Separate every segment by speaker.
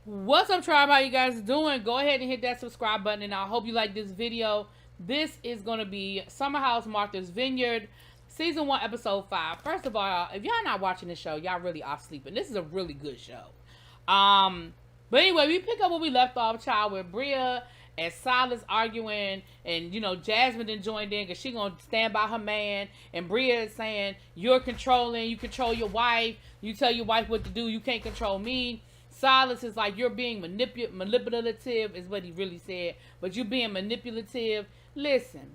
Speaker 1: What's up, tribe? How you guys doing? Go ahead and hit that subscribe button, and I hope you like this video. This is going to be Summerhouse, Martha's Vineyard, Season 1, Episode 5. First of all, if y'all not watching the show, y'all really off sleeping. This is a really good show. But anyway, we pick up where we left off, child, with Bria and Silas arguing, and, you know, Jasmine then joined in because she going to stand by her man, and Bria is saying, you're controlling, you control your wife, you tell your wife what to do, you can't control me. Silas is like, you're being manipulative, is what he really said. But you're being manipulative. Listen,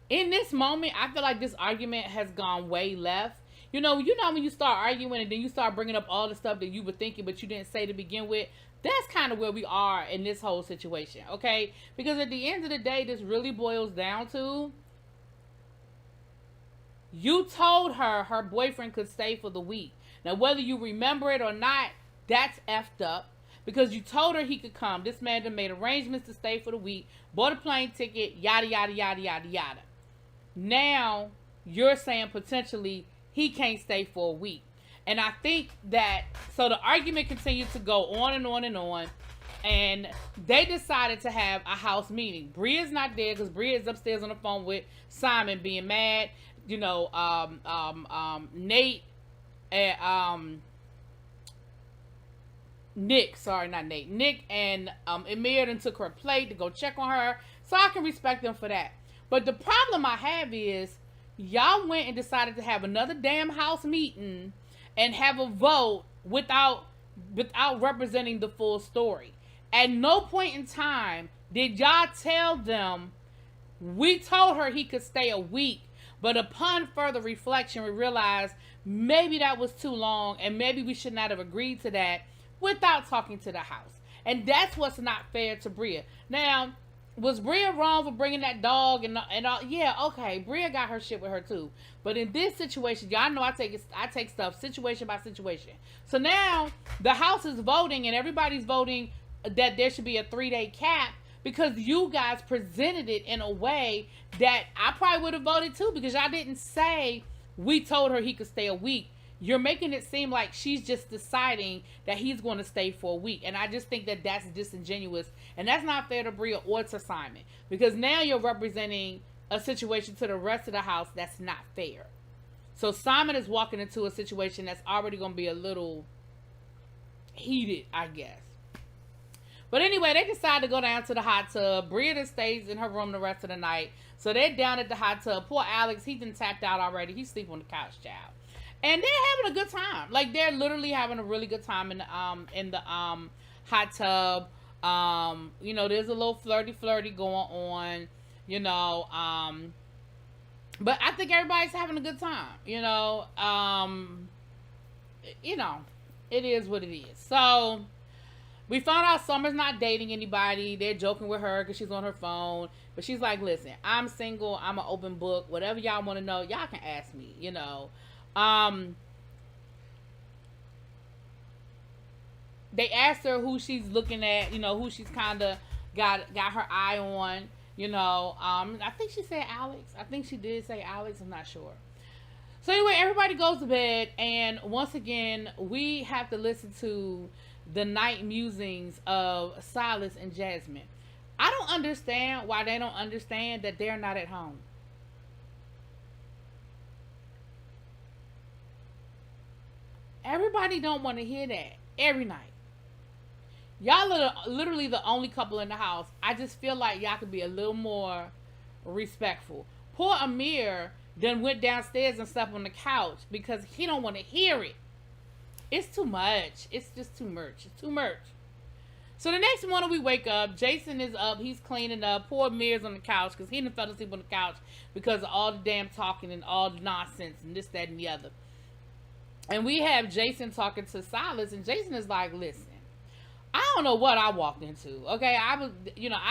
Speaker 1: in this moment, I feel like this argument has gone way left. You know when you start arguing and then you start bringing up all the stuff that you were thinking but you didn't say to begin with? That's kind of where we are in this whole situation, okay? Because at the end of the day, this really boils down to, you told her boyfriend could stay for the week. Now, whether you remember it or not, that's effed up. Because you told her he could come. This man done made arrangements to stay for the week, bought a plane ticket, yada, yada, yada, yada, yada. Now, you're saying potentially he can't stay for a week. And I think that, so the argument continued to go on and on and on. And they decided to have a house meeting. Bria's not there because Bria is upstairs on the phone with Simon being mad. You know, Nate and Nick and Amir then took her plate to go check on her, so I can respect them for that. But the problem I have is, y'all went and decided to have another damn house meeting and have a vote without representing the full story. At no point in time did y'all tell them, we told her he could stay a week, but upon further reflection, we realized maybe that was too long and maybe we should not have agreed to that without talking to the house. And that's what's not fair to Bria. Now, was Bria wrong for bringing that dog and all? Yeah, okay, Bria got her shit with her too. But in this situation, y'all know I take stuff situation by situation. So now the house is voting and everybody's voting that there should be a 3-day cap, because you guys presented it in a way that I probably would have voted too, because y'all didn't say, we told her he could stay a week. You're making it seem like she's just deciding that he's going to stay for a week. And I just think that that's disingenuous. And that's not fair to Bria or to Simon. Because now you're representing a situation to the rest of the house that's not fair. So Simon is walking into a situation that's already going to be a little heated, I guess. But anyway, they decide to go down to the hot tub. Bria stays in her room the rest of the night. So they're down at the hot tub. Poor Alex, he's been tapped out already. He's sleeping on the couch, child. And they're having a good time. Like, they're literally having a really good time in the hot tub. You know, there's a little flirty going on. You know, but I think everybody's having a good time. You know, it is what it is. So we found out Summer's not dating anybody. They're joking with her because she's on her phone. But she's like, listen, I'm single. I'm an open book. Whatever y'all want to know, y'all can ask me, you know. They asked her who she's looking at, you know, who she's kind of got her eye on, you know. I think she said Alex. I think she did say Alex. I'm not sure. So anyway, everybody goes to bed. And once again, we have to listen to the night musings of Silas and Jasmine. I don't understand why they don't understand that they're not at home. Everybody don't want to hear that every night. Y'all are literally the only couple in the house. I just feel like y'all could be a little more respectful. Poor Amir then went downstairs and slept on the couch because he don't want to hear it. It's too much. It's just too much. It's too much. So the next morning we wake up. Jason is up. He's cleaning up. Poor Amir's on the couch because he done fell asleep on the couch because of all the damn talking and all the nonsense and this, that, and the other. And we have Jason talking to Silas, and Jason is like, listen, I don't know what I walked into. Okay, I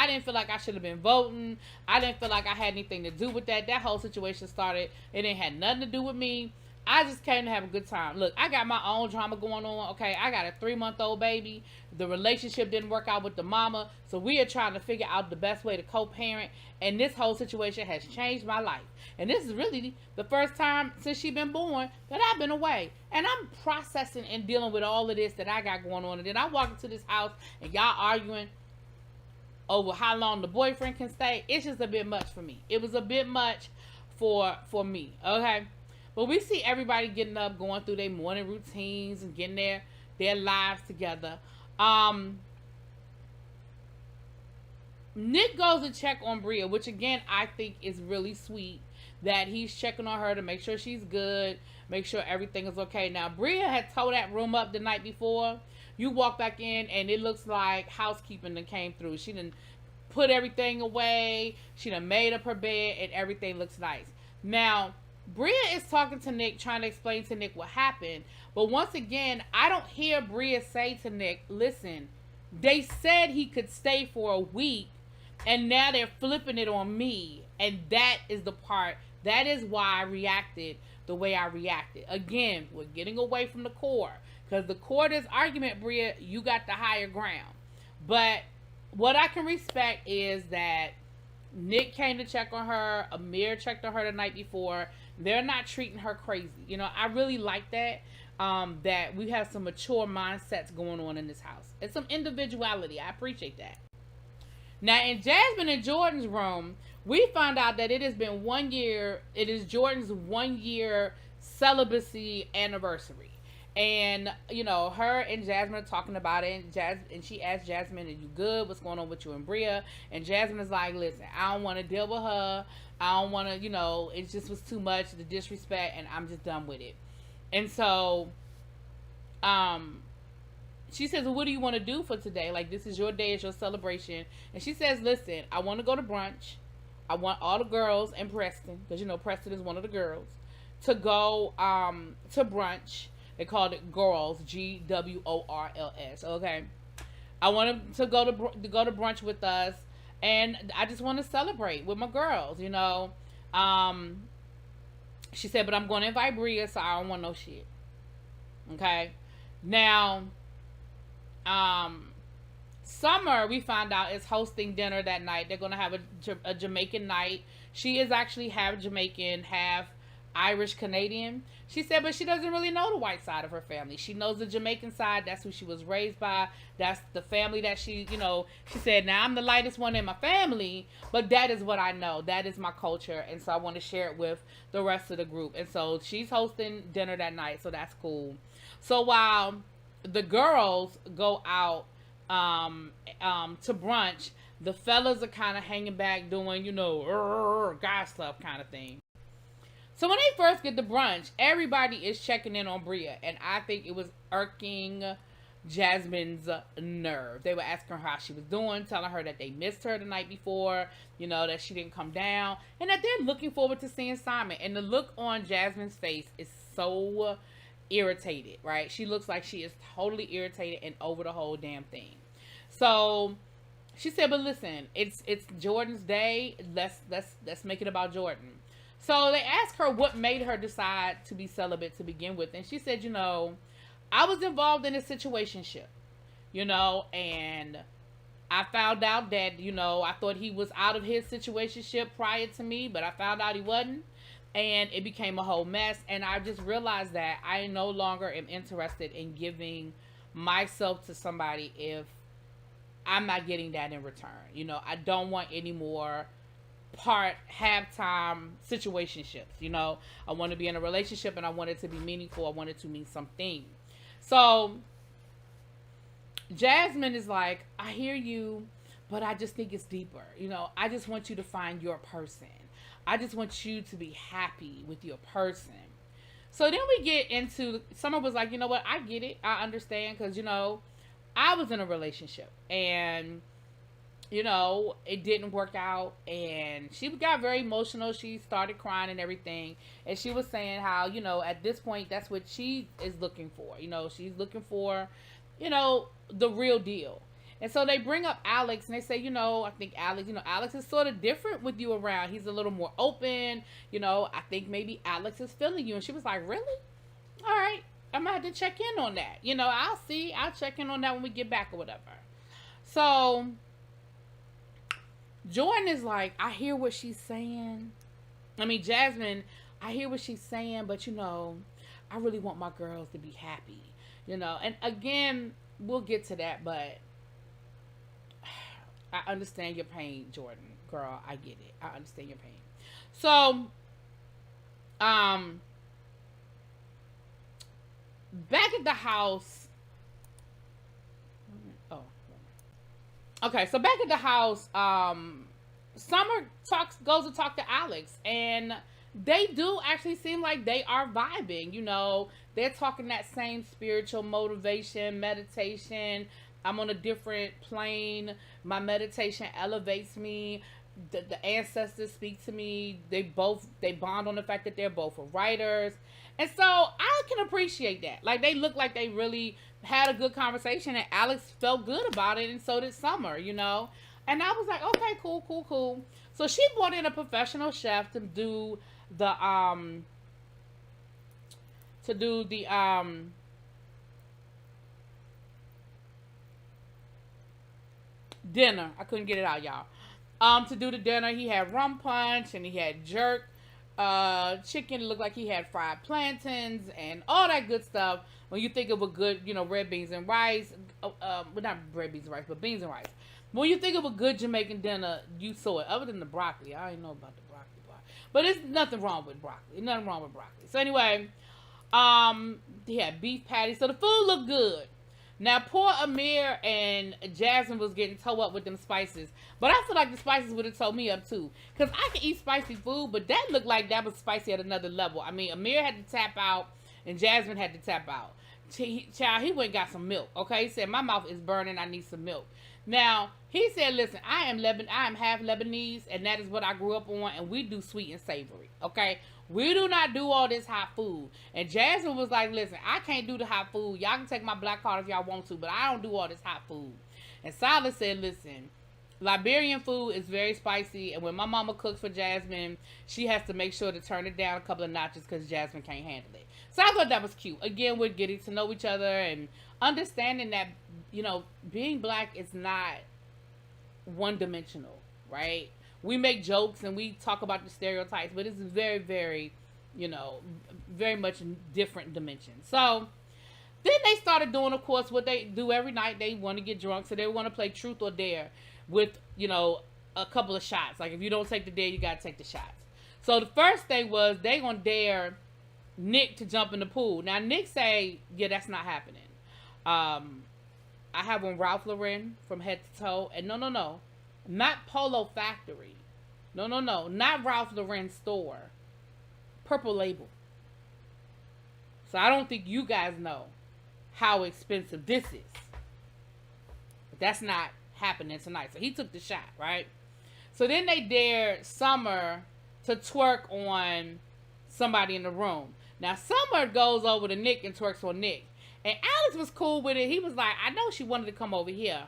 Speaker 1: didn't feel like I should have been voting. I didn't feel like I had anything to do with that. That whole situation started. It ain't had nothing to do with me. I just came to have a good time. Look, I got my own drama going on. Okay, I got a 3-month-old baby. The relationship didn't work out with the mama, so we are trying to figure out the best way to co-parent. And this whole situation has changed my life. And this is really the first time since she been born that I've been away. And I'm processing and dealing with all of this that I got going on. And then I walk into this house and y'all arguing over how long the boyfriend can stay. It's just a bit much for me. It was a bit much for me. Okay. But we see everybody getting up, going through their morning routines and getting their lives together. Nick goes to check on Bria, which again I think is really sweet that he's checking on her to make sure she's good, make sure everything is okay. Now Bria had tore that room up the night before. You walk back in and it looks like housekeeping that came through. She done put everything away. She done made up her bed and everything looks nice. Now Bria is talking to Nick, trying to explain to Nick what happened. But once again, I don't hear Bria say to Nick, listen, they said he could stay for a week, and now they're flipping it on me. And that is the part, that is why I reacted the way I reacted. Again, we're getting away from the core. Because the core of this argument, Bria, you got the higher ground. But what I can respect is that Nick came to check on her. Amir checked on her the night before. They're not treating her crazy. You know, I really like that. That we have some mature mindsets going on in this house. And some individuality. I appreciate that. Now, in Jasmine and Jordan's room, we found out that it has been 1 year. It is Jordan's 1 year celibacy anniversary. And, you know, her and Jasmine are talking about it. And she asked Jasmine, are you good? What's going on with you and Bria? And Jasmine is like, listen, I don't want to deal with her. I don't want to, you know, it just was too much, the disrespect, and I'm just done with it. And so, she says, well, what do you want to do for today? Like, this is your day, it's your celebration. And she says, listen, I want to go to brunch. I want all the girls and Preston, because, you know, Preston is one of the girls, to go to brunch. They called it Girls, GWORLS. Okay, I want them to go to brunch with us, and I just want to celebrate with my girls. You know, she said, but I'm going to invite Bria, so I don't want no shit. Okay, now, Summer, we found out, is hosting dinner that night. They're going to have a Jamaican night. She is actually half Jamaican, half Irish Canadian. She said, but she doesn't really know the white side of her family. She knows the Jamaican side. That's who she was raised by. That's the family that she, you know, she said, now I'm the lightest one in my family, but that is what I know. That is my culture. And so I want to share it with the rest of the group. And so she's hosting dinner that night. So that's cool. So while the girls go out to brunch, the fellas are kind of hanging back doing, you know, guy stuff kind of thing. So when they first get to brunch, everybody is checking in on Bria, and I think it was irking Jasmine's nerve. They were asking her how she was doing, telling her that they missed her the night before, you know, that she didn't come down, and that they're looking forward to seeing Simon. And the look on Jasmine's face is so irritated, right? She looks like she is totally irritated and over the whole damn thing. So she said, but listen, it's Jordan's day. Let's make it about Jordan. So they asked her what made her decide to be celibate to begin with. And she said, you know, I was involved in a situationship, you know, and I found out that, you know, I thought he was out of his situationship prior to me, but I found out he wasn't. And it became a whole mess. And I just realized that I no longer am interested in giving myself to somebody if I'm not getting that in return. You know, I don't want any more halftime situationships. You know, I want to be in a relationship and I want it to be meaningful. I want it to mean something. So Jasmine is like, I hear you, but I just think it's deeper. You know, I just want you to find your person. I just want you to be happy with your person. So then we get into, Summer was like, you know what, I get it. I understand, because, you know, I was in a relationship and, you know, it didn't work out, and she got very emotional. She started crying and everything, and she was saying how, you know, at this point, that's what she is looking for. You know, she's looking for, you know, the real deal. And so they bring up Alex and they say, I think Alex, Alex is sort of different with you around. He's a little more open. I think maybe Alex is feeling you. And she was like, really? All right. I'm going to have to check in on that. I'll see. I'll check in on that when we get back or whatever. So Jordan is like, I hear what she's saying. I mean, Jasmine, I hear what she's saying, but I really want my girls to be happy, and again, we'll get to that, but I understand your pain, Jordan, girl. I get it. I understand your pain. So, back at the house. Okay, so back at the house, Summer goes to talk to Alex, and they do actually seem like they are vibing. They're talking that same spiritual motivation, meditation. I'm on a different plane. My meditation elevates me. The ancestors speak to me. They bond on the fact that they're both writers. And so I can appreciate that. Like, they look like they really had a good conversation, and Alex felt good about it, and so did Summer, And I was like, okay, cool. So she brought in a professional chef to do the dinner. I couldn't get it out, y'all. To do the dinner, he had rum punch and he had jerk chicken. It looked like he had fried plantains and all that good stuff. When you think of a good, red beans and rice, well, not red beans and rice, but beans and rice. When you think of a good Jamaican dinner, you saw it. Other than the broccoli, I didn't know about the broccoli part. But there's nothing wrong with broccoli. Nothing wrong with broccoli. So anyway, he had beef patties. So the food looked good. Now, poor Amir and Jasmine was getting toe up with them spices. But I feel like the spices would have told me up too. Because I can eat spicy food, but that looked like that was spicy at another level. I mean, Amir had to tap out and Jasmine had to tap out. Child, he went and got some milk. Okay, he said, my mouth is burning. I need some milk. Now, he said, listen, I am half Lebanese, and that is what I grew up on, and we do sweet and savory. Okay? We do not do all this hot food. And Jasmine was like, listen, I can't do the hot food. Y'all can take my black card if y'all want to, but I don't do all this hot food. And Silas said, listen, Liberian food is very spicy, and when my mama cooks for Jasmine, she has to make sure to turn it down a couple of notches because Jasmine can't handle it. So I thought that was cute. Again, we're getting to know each other and understanding that, being black is not one-dimensional, right? We make jokes and we talk about the stereotypes, but it's very, very, very much different dimensions. So then they started doing, of course, what they do every night. They want to get drunk, so they want to play truth or dare with, a couple of shots. Like, if you don't take the dare, you got to take the shots. So the first thing was they going to dare Nick to jump in the pool. Now, Nick say, yeah, that's not happening. I have on Ralph Lauren from head to toe. And no. Not Polo Factory. No. Not Ralph Lauren store. Purple Label. So I don't think you guys know how expensive this is. But that's not happening tonight. So he took the shot, right? So then they dared Summer to twerk on somebody in the room. Now, Summer goes over to Nick and twerks on Nick. And Alex was cool with it. He was like, I know she wanted to come over here,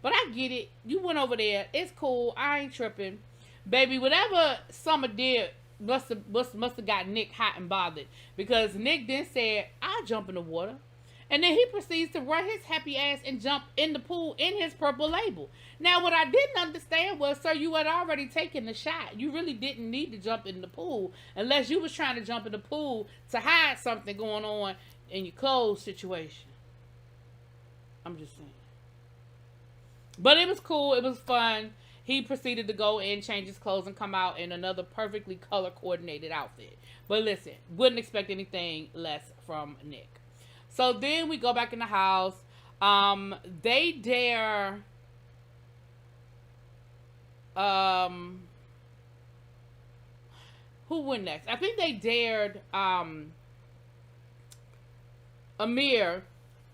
Speaker 1: but I get it. You went over there. It's cool. I ain't tripping. Baby, whatever Summer did must have got Nick hot and bothered. Because Nick then said, I'll jump in the water. And then he proceeds to run his happy ass and jump in the pool in his Purple Label. Now, what I didn't understand was, sir, you had already taken the shot. You really didn't need to jump in the pool unless you was trying to jump in the pool to hide something going on in your clothes situation. I'm just saying. But it was cool. It was fun. He proceeded to go in, change his clothes, and come out in another perfectly color-coordinated outfit. But listen, wouldn't expect anything less from Nick. So then we go back in the house. They dare... who went next? I think they dared Amir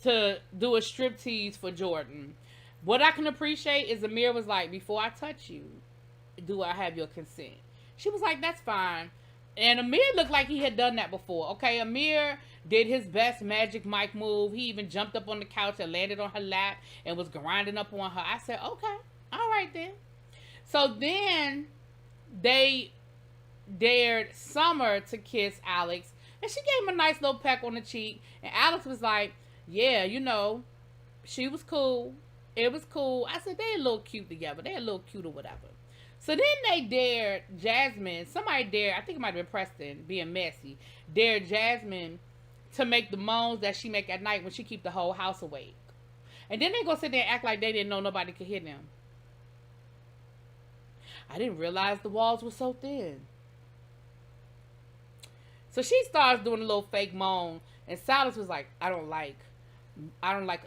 Speaker 1: to do a striptease for Jordan. What I can appreciate is Amir was like, before I touch you, do I have your consent? She was like, that's fine. And Amir looked like he had done that before. Okay, Amir did his best Magic Mike move. He even jumped up on the couch and landed on her lap and was grinding up on her. I said, okay, all right then. So then they dared Summer to kiss Alex, and she gave him a nice little peck on the cheek. And Alex was like, yeah, she was cool. It was cool. I said, they a little cute together. They a little cute or whatever. So then they dared Jasmine. Somebody dared, I think it might have been Preston, being messy, dared Jasmine to make the moans that she make at night when she keep the whole house awake. And then they go sit there and act like they didn't know nobody could hear them. I didn't realize the walls were so thin. So she starts doing a little fake moan, and Silas was like, I don't like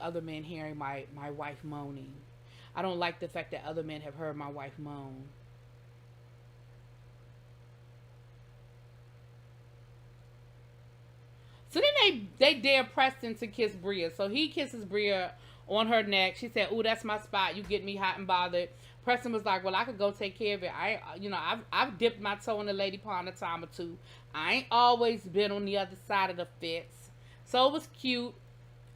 Speaker 1: other men hearing my wife moaning. I don't like the fact that other men have heard my wife moan. So then they dare Preston to kiss Bria. So he kisses Bria on her neck. She said, "Ooh, that's my spot. You get me hot and bothered." Preston was like, "Well, I could go take care of it. I've dipped my toe in the lady pond a time or two. I ain't always been on the other side of the fence." So it was cute.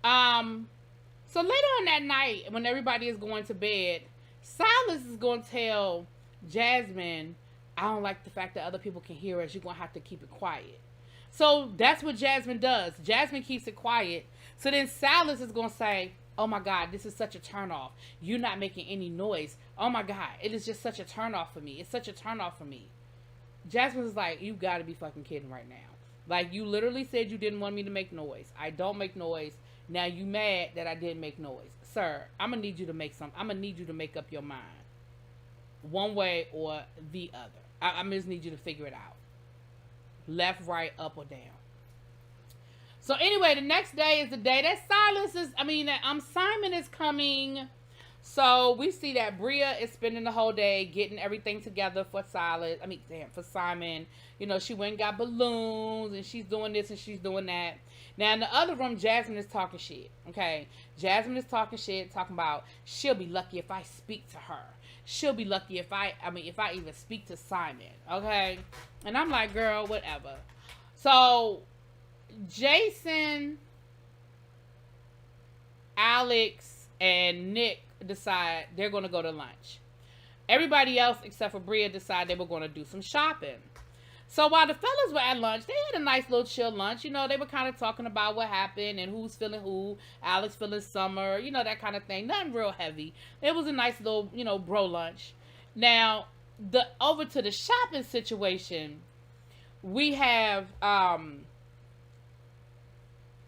Speaker 1: So later on that night, when everybody is going to bed, Silas is going to tell Jasmine, "I don't like the fact that other people can hear us. You're going to have to keep it quiet." So that's what Jasmine does. Jasmine keeps it quiet. So then Silas is going to say, "Oh my God, this is such a turnoff. You're not making any noise. Oh my God, it is just such a turnoff for me. It's such a turnoff for me." Jasmine is like, "You got to be fucking kidding right now. Like, you literally said you didn't want me to make noise. I don't make noise. Now you mad that I didn't make noise. Sir, I'm going to need you to make up your mind. One way or the other. I just need you to figure it out. Left, right, up, or down." So anyway, the next day is the day that Simon is coming. So we see that Bria is spending the whole day getting everything together for for Simon. She went and got balloons, and she's doing this and she's doing that. Now in the other room, Jasmine is talking shit. Okay, Jasmine is talking shit, talking about she'll be lucky if I speak to her. She'll be lucky if I even speak to Simon. Okay, and I'm like, girl, whatever. So Jason, Alex, and Nick decide they're going to go to lunch. Everybody else except for Bria decide they were going to do some shopping. So while the fellas were at lunch, they had a nice little chill lunch. They were kind of talking about what happened and who's feeling who. Alex feeling Summer, that kind of thing. Nothing real heavy. It was a nice little, bro lunch. Now, over to the shopping situation, we have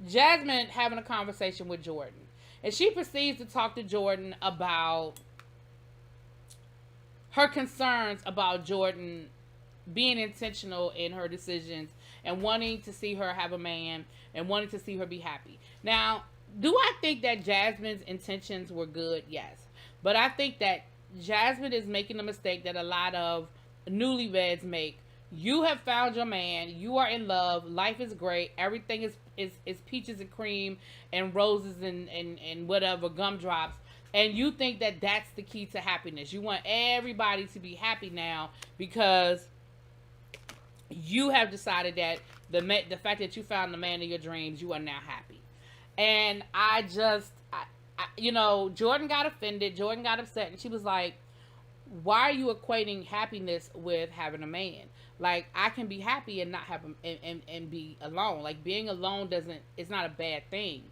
Speaker 1: Jasmine having a conversation with Jordan. And she proceeds to talk to Jordan about her concerns about Jordan being intentional in her decisions and wanting to see her have a man and wanting to see her be happy. Now, do I think that Jasmine's intentions were good? Yes. But I think that Jasmine is making a mistake that a lot of newlyweds make. You have found your man. You are in love. Life is great. Everything is peaches and cream and roses and whatever, gumdrops. And you think that that's the key to happiness. You want everybody to be happy now because you have decided that the fact that you found the man of your dreams, you are now happy. And Jordan got offended. Jordan got upset. And she was like, "Why are you equating happiness with having a man? Like, I can be happy and not have and be alone. Like, being alone it's not a bad thing."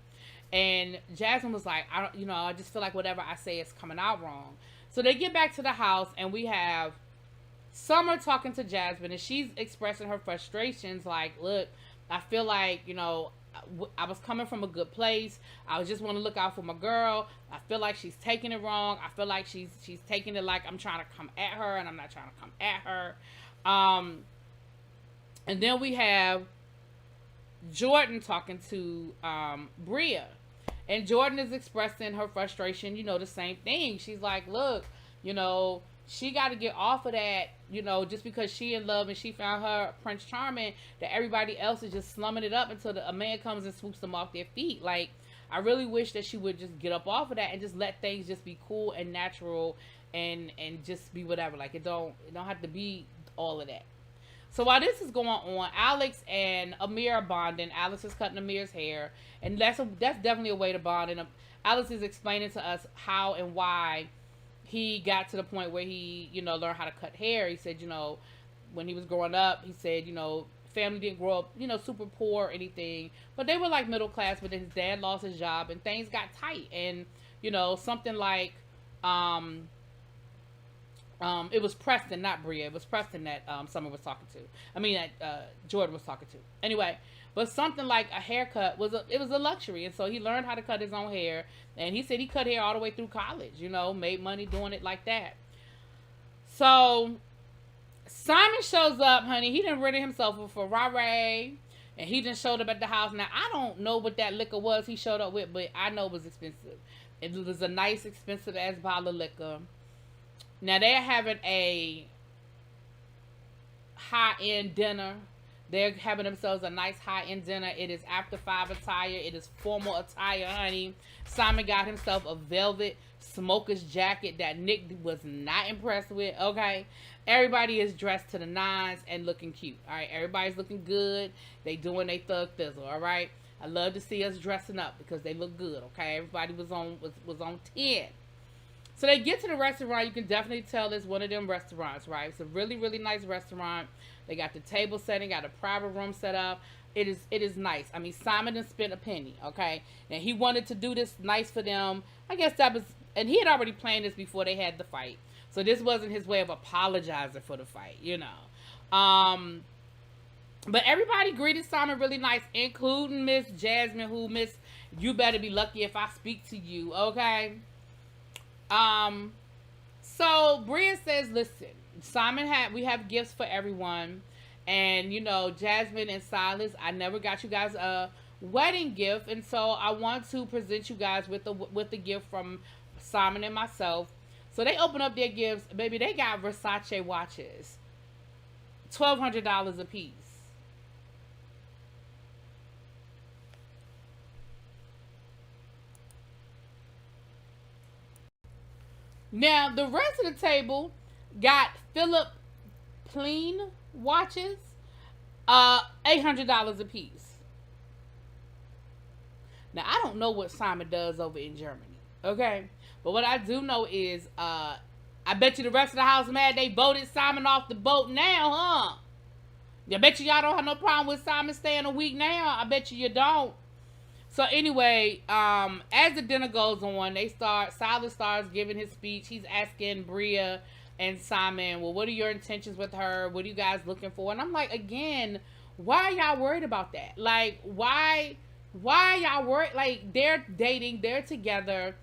Speaker 1: And Jasmine was like, I just feel like whatever I say is coming out wrong. So they get back to the house and we have Summer talking to Jasmine, and she's expressing her frustrations. Like, look, I feel like, I was coming from a good place. I just want to look out for my girl. I feel like she's taking it wrong. I feel like she's taking it like I'm trying to come at her, and I'm not trying to come at her. And then we have Jordan talking to Bria, and Jordan is expressing her frustration. The same thing. She's like, look, she got to get off of that, just because she in love and she found her Prince Charming, that everybody else is just slumming it up until a man comes and swoops them off their feet. Like, I really wish that she would just get up off of that and just let things just be cool and natural and just be whatever. Like, it don't have to be all of that. So while this is going on, Alex and Amir are bonding. Alex is cutting Amir's hair, and that's definitely a way to bond. And Alex is explaining to us how and why he got to the point where he, learned how to cut hair. He said, when he was growing up, he said, family didn't grow up, super poor or anything, but they were like middle class. But then his dad lost his job and things got tight, and something like, it was Preston, not Bria. It was Preston that Summer was talking to. I mean, that Jordan was talking to. Anyway, but something like a haircut was a luxury, and so he learned how to cut his own hair. And he said he cut hair all the way through college. Made money doing it like that. So Simon shows up, honey. He done rented himself a Ferrari, and he just showed up at the house. Now I don't know what that liquor was he showed up with, but I know it was expensive. It was a nice, expensive ass bottle of liquor. Now they're having a high-end dinner. They're having themselves a nice high-end dinner. It is after 5 attire. It is formal attire, honey. Simon got himself a velvet smoker's jacket that Nick was not impressed with, okay? Everybody is dressed to the nines and looking cute, all right? Everybody's looking good. They doing their thug thizzle, all right? I love to see us dressing up because they look good, okay? Everybody was on 10. So they get to the restaurant. You can definitely tell it's one of them restaurants, right? It's a really, really nice restaurant. They got the table setting, got a private room set up. It is nice. I mean, Simon didn't spend a penny, okay? And he wanted to do this nice for them. I guess that was, and he had already planned this before they had the fight. So this wasn't his way of apologizing for the fight, But everybody greeted Simon really nice, including Miss Jasmine, who you better be lucky if I speak to you, okay? So Bria says, listen, we have gifts for everyone. And, Jasmine and Silas, I never got you guys a wedding gift. And so I want to present you guys with the gift from Simon and myself. So they open up their gifts. Baby, they got Versace watches. $1,200 a piece. Now, the rest of the table got Philip Plein watches, $800 a piece. Now, I don't know what Simon does over in Germany, okay? But what I do know is, I bet you the rest of the house mad they voted Simon off the boat now, huh? I bet y'all don't have no problem with Simon staying a week now. I bet you don't. So anyway, as the dinner goes on, Silas starts giving his speech. He's asking Bria and Simon, well, what are your intentions with her? What are you guys looking for? And I'm like, again, why are y'all worried about that? Like, why y'all worried? Like, they're dating, they're together.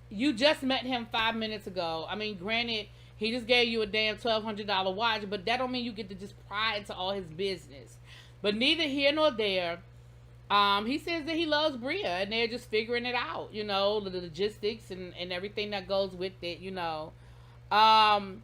Speaker 1: You just met him 5 minutes ago. I mean, granted, he just gave you a damn $1,200 watch, but that don't mean you get to just pry into all his business. But neither here nor there. He says that he loves Bria, and they're just figuring it out, the logistics and everything that goes with it, So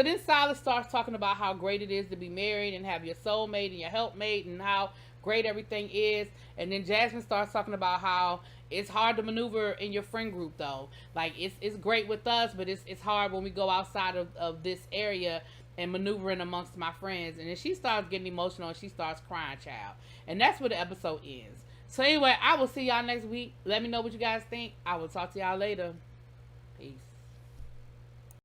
Speaker 1: then Silas starts talking about how great it is to be married and have your soulmate and your helpmate and how great everything is. And then Jasmine starts talking about how it's hard to maneuver in your friend group, though. Like, it's great with us, but it's hard when we go outside of this area and maneuvering amongst my friends. And then she starts getting emotional and she starts crying, child. And that's where the episode ends. So anyway, I will see y'all next week. Let me know what you guys think. I will talk to y'all later. Peace.